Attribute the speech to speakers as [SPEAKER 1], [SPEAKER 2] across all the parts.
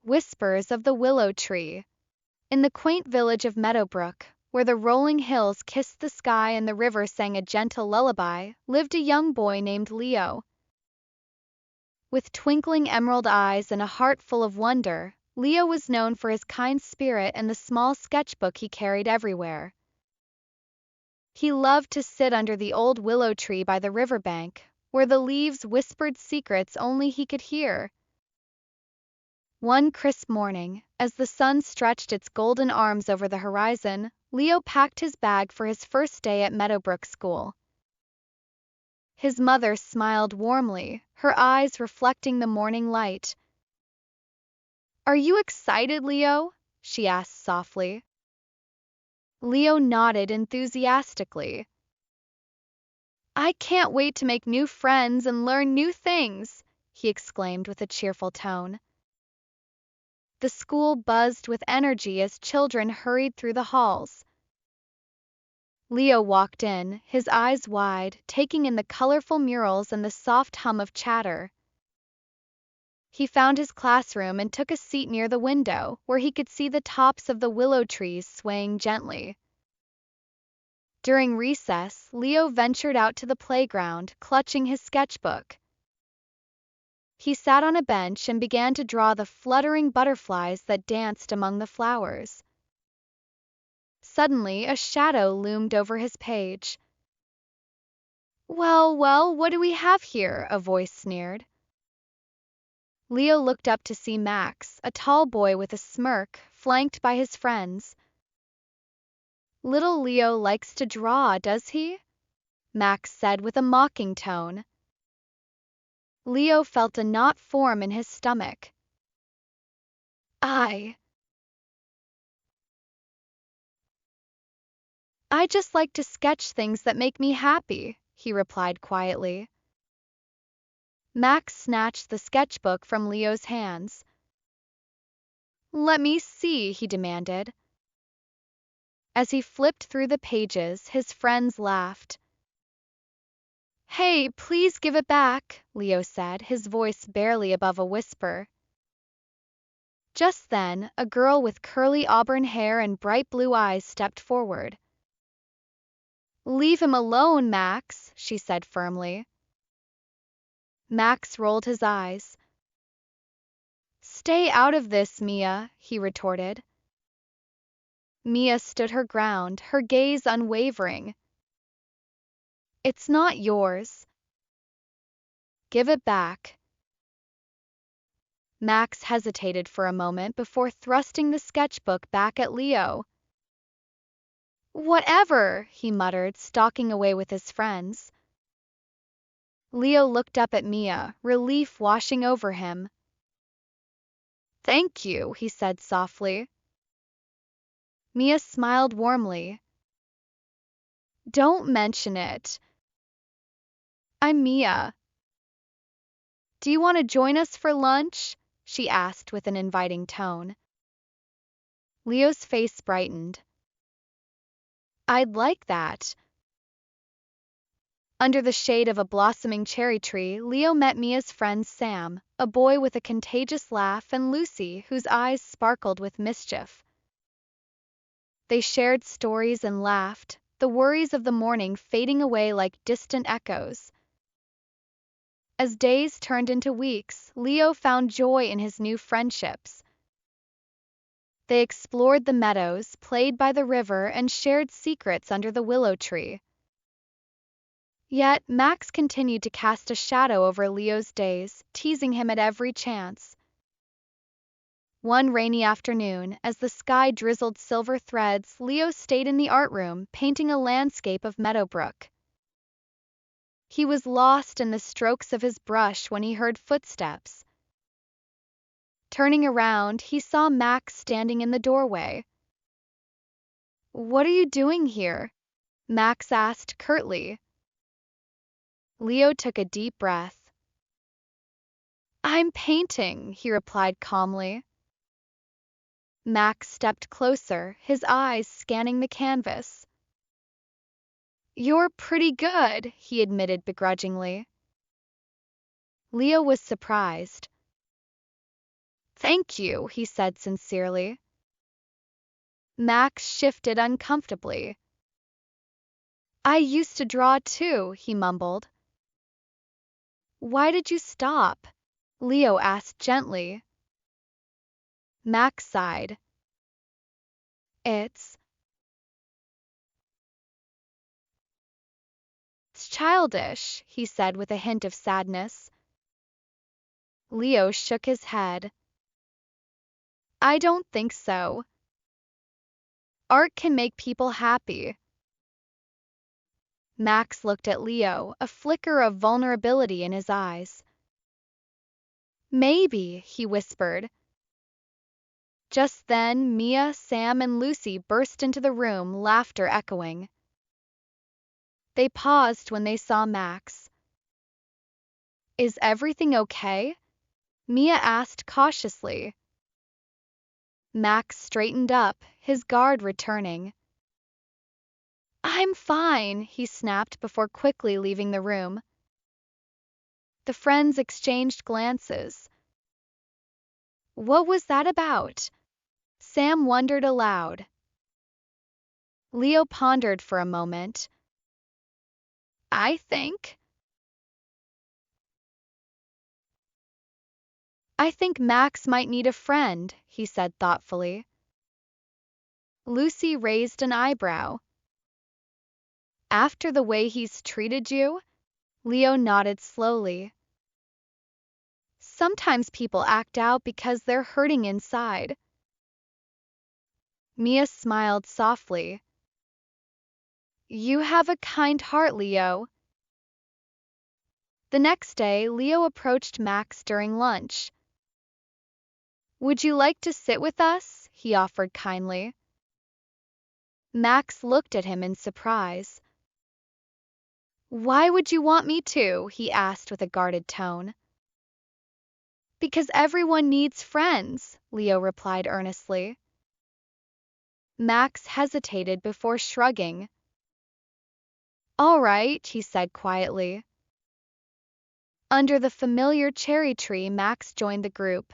[SPEAKER 1] Whispers of the Willow Tree. In the quaint village of Meadowbrook, where the rolling hills kissed the sky and the river sang a gentle lullaby, lived a young boy named Leo. With twinkling emerald eyes and a heart full of wonder, Leo was known for his kind spirit and the small sketchbook he carried everywhere. He loved to sit under the old willow tree by the riverbank, where the leaves whispered secrets only he could hear. One crisp morning, as the sun stretched its golden arms over the horizon, Leo packed his bag for his first day at Meadowbrook School. His mother smiled warmly, her eyes reflecting the morning light. "Are you excited, Leo?" she asked softly. Leo nodded enthusiastically. "I can't wait to make new friends and learn new things," he exclaimed with a cheerful tone. The school buzzed with energy as children hurried through the halls. Leo walked in, his eyes wide, taking in the colorful murals and the soft hum of chatter. He found his classroom and took a seat near the window, where he could see the tops of the willow trees swaying gently. During recess, Leo ventured out to the playground, clutching his sketchbook. He sat on a bench and began to draw the fluttering butterflies that danced among the flowers. Suddenly, a shadow loomed over his page. "Well, well, what do we have here?" a voice sneered. Leo looked up to see Max, a tall boy with a smirk, flanked by his friends. "Little Leo likes to draw, does he?" Max said with a mocking tone. Leo felt a knot form in his stomach. I just like to sketch things that make me happy," he replied quietly. Max snatched the sketchbook from Leo's hands. "Let me see," he demanded. As he flipped through the pages, his friends laughed. "Hey, please give it back," Leo said, his voice barely above a whisper. Just then, a girl with curly auburn hair and bright blue eyes stepped forward. "Leave him alone, Max," she said firmly. Max rolled his eyes. "Stay out of this, Mia," he retorted. Mia stood her ground, her gaze unwavering. "It's not yours. Give it back." Max hesitated for a moment before thrusting the sketchbook back at Leo. "Whatever," he muttered, stalking away with his friends. Leo looked up at Mia, relief washing over him. "Thank you," he said softly. Mia smiled warmly. "Don't mention it. I'm Mia. Do you want to join us for lunch?" she asked with an inviting tone. Leo's face brightened. "I'd like that." Under the shade of a blossoming cherry tree, Leo met Mia's friend Sam, a boy with a contagious laugh, and Lucy, whose eyes sparkled with mischief. They shared stories and laughed, the worries of the morning fading away like distant echoes. As days turned into weeks, Leo found joy in his new friendships. They explored the meadows, played by the river, and shared secrets under the willow tree. Yet Max continued to cast a shadow over Leo's days, teasing him at every chance. One rainy afternoon, as the sky drizzled silver threads, Leo stayed in the art room, painting a landscape of Meadowbrook. He was lost in the strokes of his brush when he heard footsteps. Turning around, he saw Max standing in the doorway. "What are you doing here?" Max asked curtly. Leo took a deep breath. "I'm painting," he replied calmly. Max stepped closer, his eyes scanning the canvas. "You're pretty good," he admitted begrudgingly. Leo was surprised. Thank you, he said sincerely. Max shifted uncomfortably. I used to draw too, he mumbled. Why did you stop? Leo asked gently. Max sighed. It's childish, he said with a hint of sadness. Leo shook his head. I don't think so. Art can make people happy. Max looked at Leo, a flicker of vulnerability in his eyes. Maybe, he whispered. Just then, Mia, Sam, and Lucy burst into the room, laughter echoing. They paused when they saw Max. Is everything okay? Mia asked cautiously. Max straightened up, his guard returning. I'm fine, he snapped before quickly leaving the room. The friends exchanged glances. What was that about? Sam wondered aloud. Leo pondered for a moment. I think Max might need a friend, he said thoughtfully. Lucy raised an eyebrow. After the way he's treated you? Leo nodded slowly. Sometimes people act out because they're hurting inside. Mia smiled softly. You have a kind heart, Leo. The next day, Leo approached Max during lunch. Would you like to sit with us? He offered kindly. Max looked at him in surprise. Why would you want me to? He asked with a guarded tone. Because everyone needs friends, Leo replied earnestly. Max hesitated before shrugging. All right, he said quietly. Under the familiar cherry tree, Max joined the group.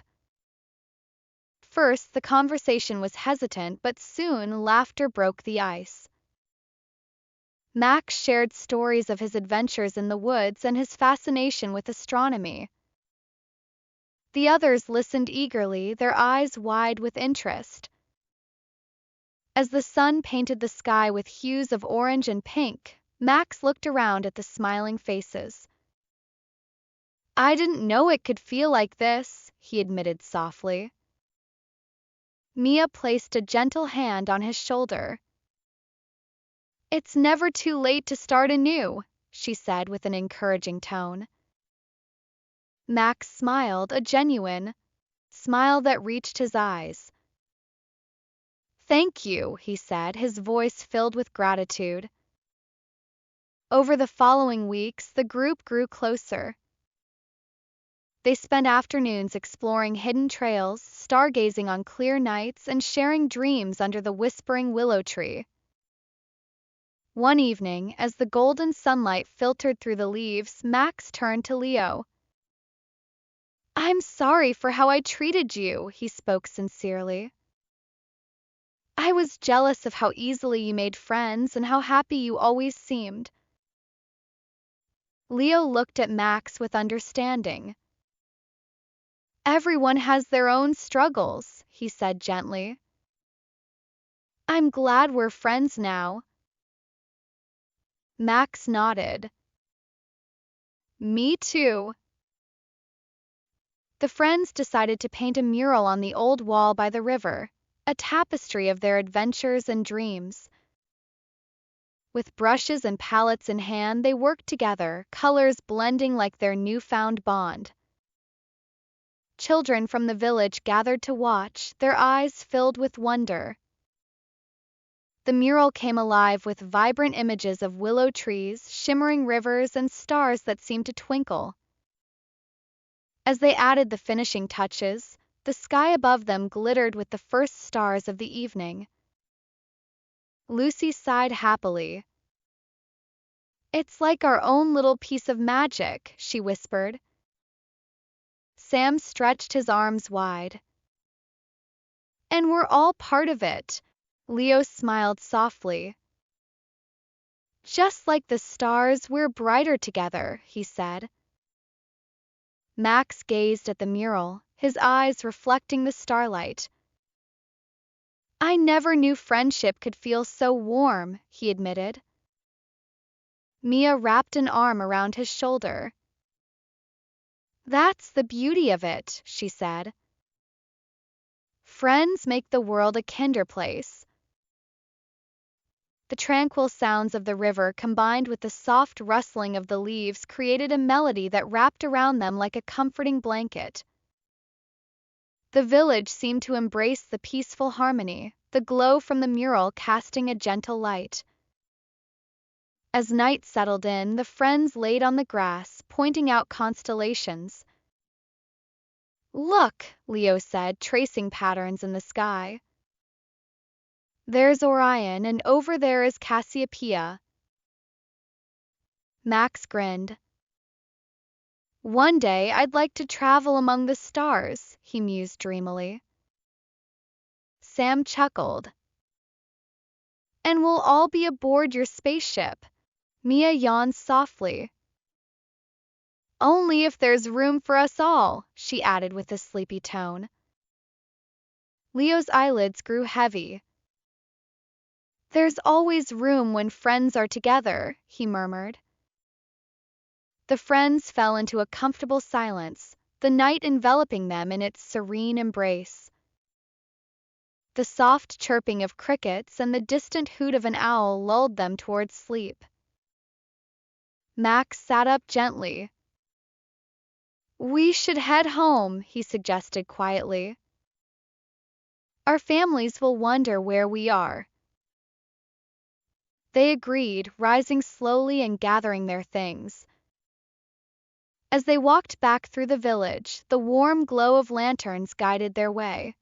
[SPEAKER 1] First, the conversation was hesitant, but soon laughter broke the ice. Max shared stories of his adventures in the woods and his fascination with astronomy. The others listened eagerly, their eyes wide with interest. As the sun painted the sky with hues of orange and pink, Max looked around at the smiling faces. I didn't know it could feel like this, he admitted softly. Mia placed a gentle hand on his shoulder. It's never too late to start anew, she said with an encouraging tone. Max smiled, a genuine smile that reached his eyes. Thank you, he said, his voice filled with gratitude. Over the following weeks, the group grew closer. They spent afternoons exploring hidden trails, stargazing on clear nights, and sharing dreams under the whispering willow tree. One evening, as the golden sunlight filtered through the leaves, Max turned to Leo. I'm sorry for how I treated you, he spoke sincerely. I was jealous of how easily you made friends and how happy you always seemed. Leo looked at Max with understanding. Everyone has their own struggles, he said gently. I'm glad we're friends now. Max nodded. Me too. The friends decided to paint a mural on the old wall by the river, a tapestry of their adventures and dreams. With brushes and palettes in hand, they worked together, colors blending like their newfound bond. Children from the village gathered to watch, their eyes filled with wonder. The mural came alive with vibrant images of willow trees, shimmering rivers, and stars that seemed to twinkle. As they added the finishing touches, the sky above them glittered with the first stars of the evening. Lucy sighed happily. It's like our own little piece of magic, she whispered. Sam stretched his arms wide. And we're all part of it. Leo smiled softly. Just like the stars, we're brighter together, he said. Max gazed at the mural, his eyes reflecting the starlight. I never knew friendship could feel so warm, he admitted. Mia wrapped an arm around his shoulder. That's the beauty of it, she said. Friends make the world a kinder place. The tranquil sounds of the river combined with the soft rustling of the leaves created a melody that wrapped around them like a comforting blanket. The village seemed to embrace the peaceful harmony, the glow from the mural casting a gentle light. As night settled in, the friends laid on the grass, pointing out constellations. Look, Leo said, tracing patterns in the sky. There's Orion, and over there is Cassiopeia. Max grinned. One day I'd like to travel among the stars, he mused dreamily. Sam chuckled. And we'll all be aboard your spaceship. Mia yawned softly. Only if there's room for us all, she added with a sleepy tone. Leo's eyelids grew heavy. There's always room when friends are together, he murmured. The friends fell into a comfortable silence, the night enveloping them in its serene embrace. The soft chirping of crickets and the distant hoot of an owl lulled them towards sleep. Max sat up gently. We should head home, he suggested quietly. Our families will wonder where we are. They agreed, rising slowly and gathering their things. As they walked back through the village, the warm glow of lanterns guided their way.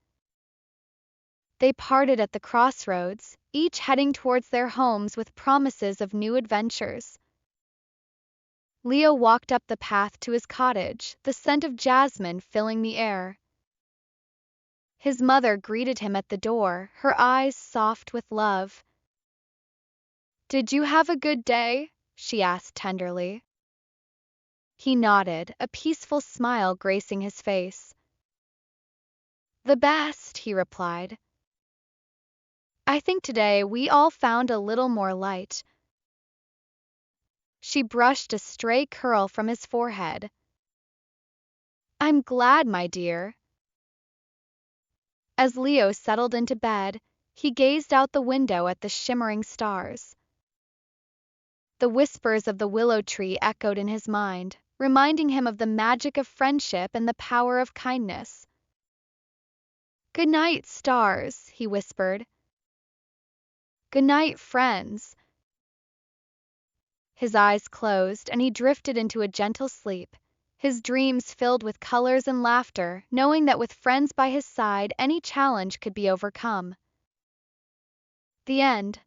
[SPEAKER 1] They parted at the crossroads, each heading towards their homes with promises of new adventures. Leo walked up the path to his cottage, the scent of jasmine filling the air. His mother greeted him at the door, her eyes soft with love. Did you have a good day? She asked tenderly. He nodded, a peaceful smile gracing his face. The best, he replied. I think today we all found a little more light. She brushed a stray curl from his forehead. I'm glad, my dear. As Leo settled into bed, he gazed out the window at the shimmering stars. The whispers of the willow tree echoed in his mind, reminding him of the magic of friendship and the power of kindness. Good night, stars, he whispered. Good night, friends. His eyes closed, and he drifted into a gentle sleep, his dreams filled with colors and laughter, knowing that with friends by his side, any challenge could be overcome. The end.